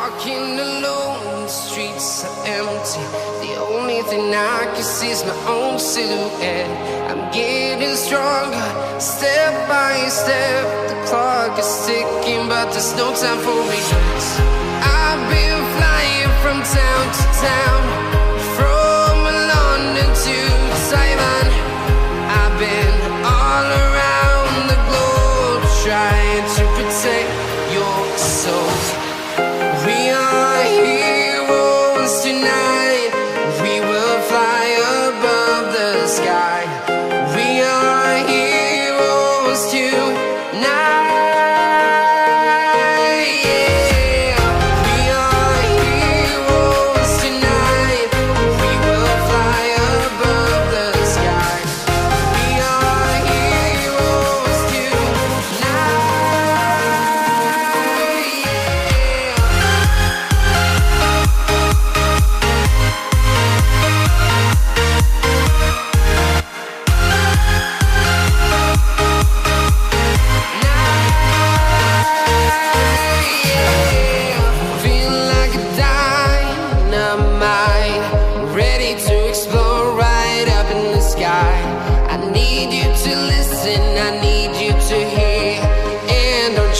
walking alone, the streets are empty. The only thing I can see is my own silhouette. I'm getting stronger, step by step. The clock is ticking, but there's no time for regrets. I've been flying from town to town, from London to Taiwan. I've been all around the globe, trying to protect your soul. We are heroes tonight. We will fly above the sky. We are heroes tonight.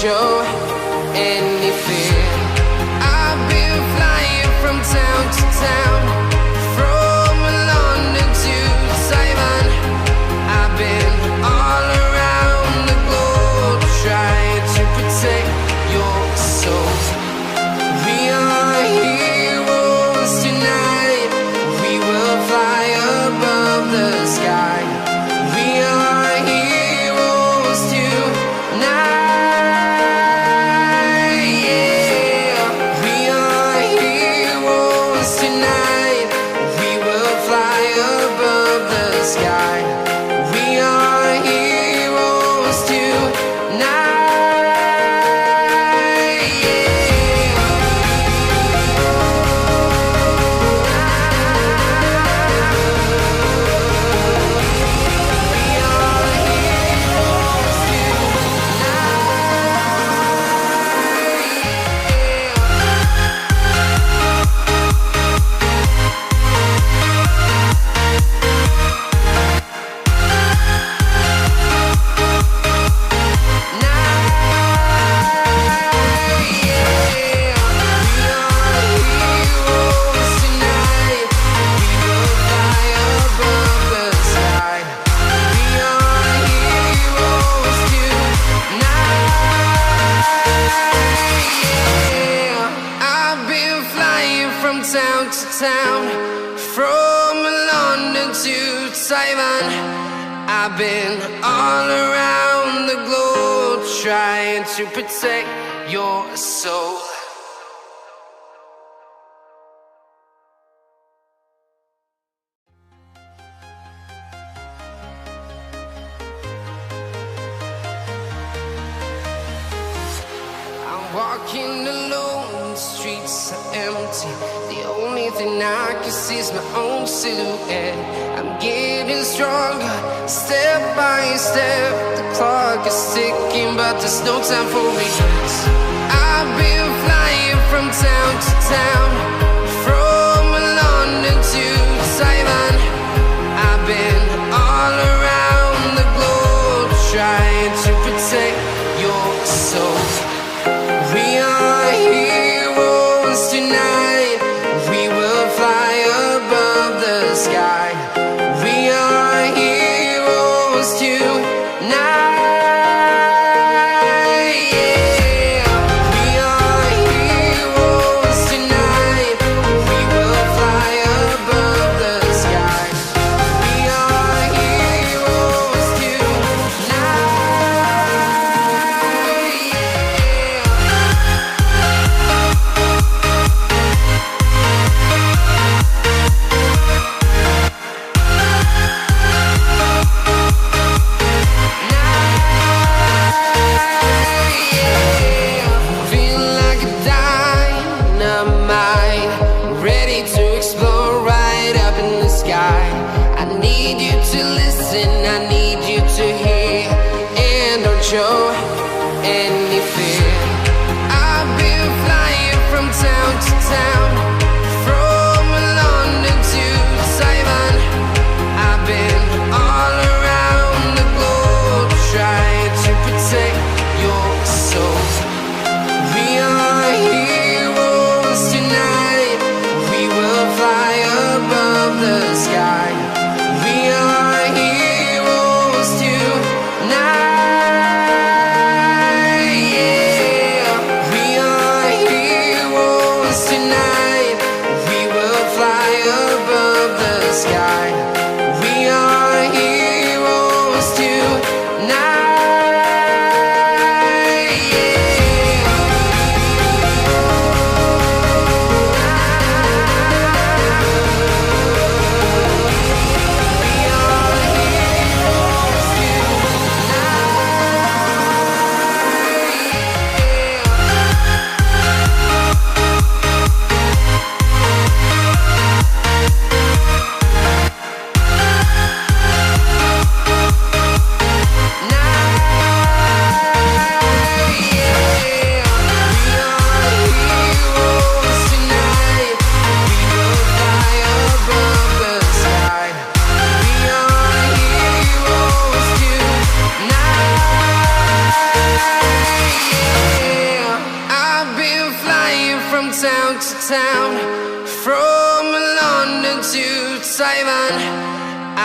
Show any fear. I've been flying from town to town, from London to Taiwan. I've been all around the globe, trying to protect your soul. We are heroes tonight. We will fly above the sky. We are heroes tonight. Town to town, from London to Taiwan. I've been all around the globe, trying to protect your soul. I'm walking alone, the streets are empty. The only thing I can see is my own silhouette. I'm getting stronger, step by step. The clock is ticking, but there's no time for regrets. I've been flying from town to town, from London to Taiwan. I've been all around the globe, trying to protect your soul. We are heroes tonight. We will fly above the sky. We are heroes tonight. We are heroes tonight. We will fly above the sky. We are heroes tonight. Show any fear. I've been flying from town town, from London to Taiwan.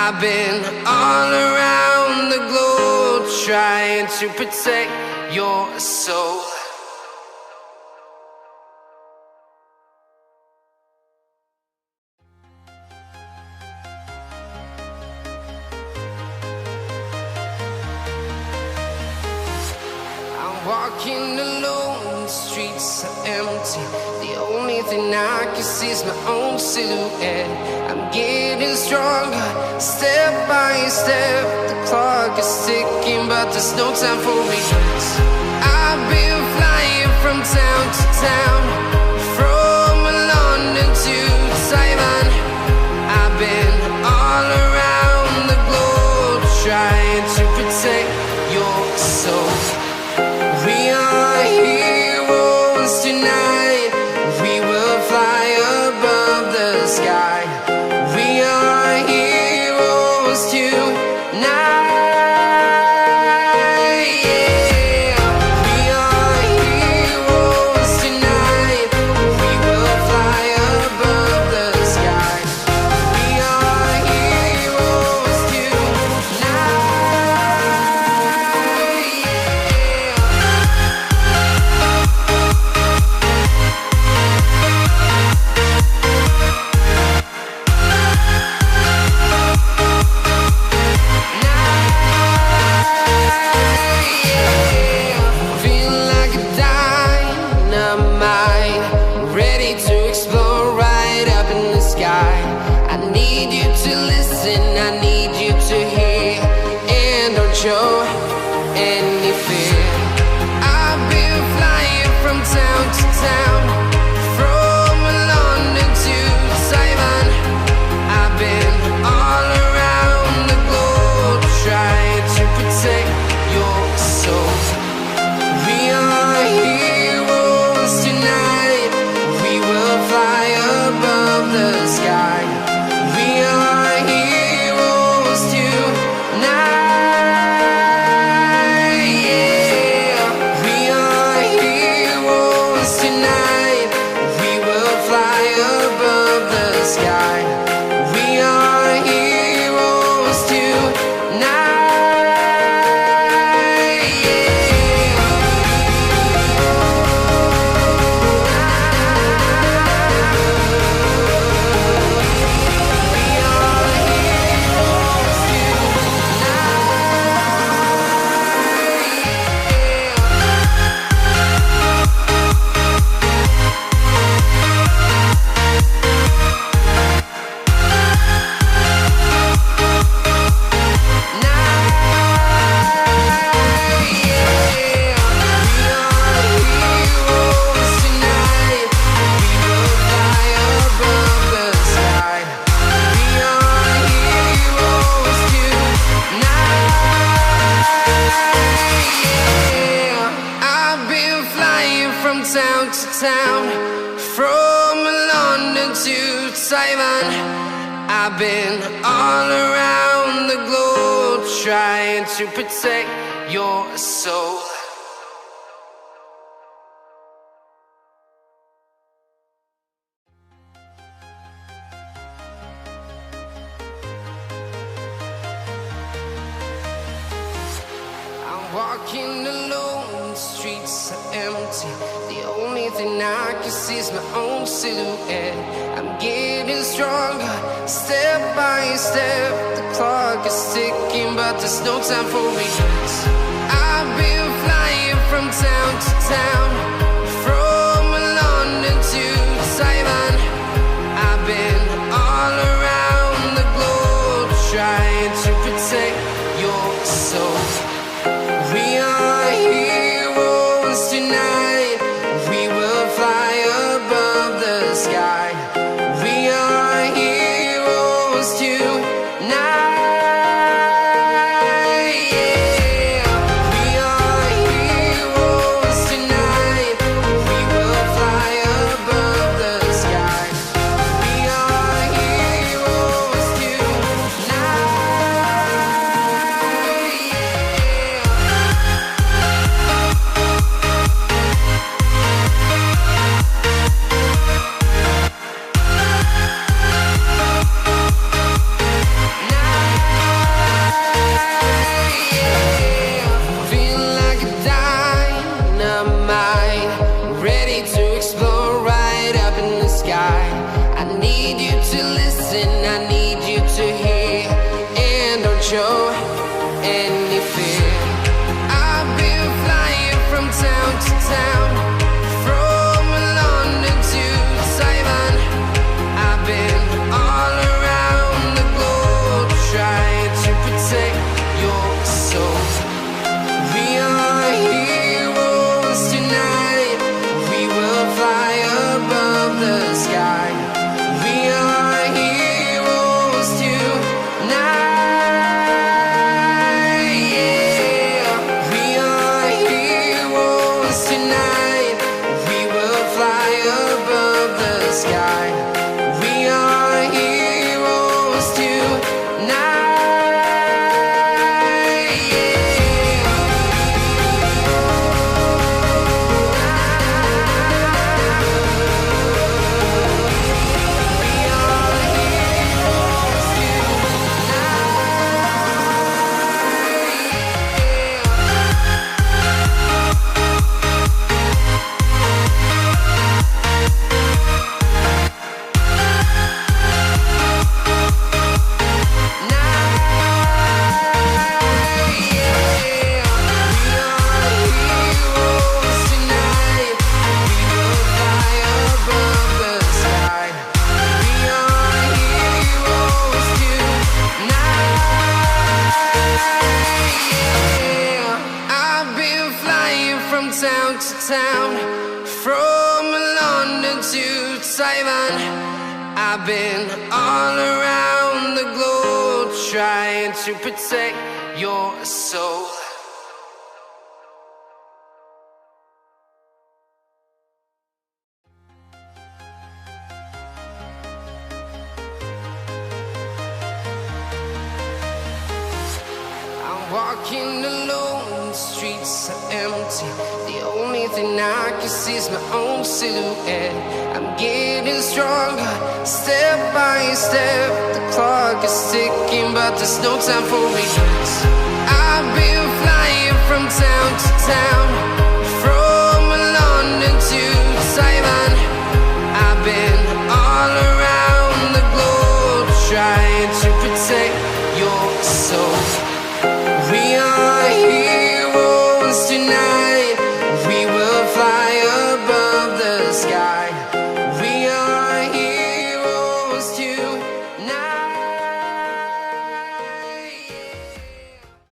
I've been all around the globe trying to protect your soul. Walking alone, the streets are empty. The only thing I can see is my own silhouette. I'm getting stronger, step by step. The clock is ticking, but there's no time for regrets. I've been flying from town to town, from London to Taiwan. I've been all around the globe trying to protect your soul. We are heroes tonight. We will fly above the sky. We are heroes tonight. Yeah. We are heroes tonight. We will fly above the sky. We are heroes tonight. Show any fear. I've been flying from town to town, from London to Taiwan. I've been all around the globe trying to protect your soul. We are heroes tonight. We will fly above the sky. We are heroes tonight. Town to town, from London to Taiwan. I've been all around the globe trying to protect your soul. Walking alone, the streets are empty. The only thing I can see is my own silhouette. I'm getting stronger, step by step. The clock is ticking, but there's no time for regrets. I've been flying from town to town, from London to Taiwan. I've been all around the globe trying to protect your soul. We are heroes tonight. We will fly above the sky. We are heroes tonight. Yeah. We are heroes tonight. We will fly above the sky. We are heroes tonight. Yeah. town, from London to Taiwan. I've been all around the globe trying to protect your soul. We are heroes tonight. We will fly above the sky. We are heroes tonight. Yeah. We are heroes tonight. We will fly above the sky. We are heroes tonight. Town to town, from London to Taiwan. I've been all around the globe trying to protect your soul. I'm walking alone, the streets are empty. The only thing I can see is my own silhouette. I'm getting stronger, step by step. The clock is ticking, but there's no time for regrets. I've been flying from town to town,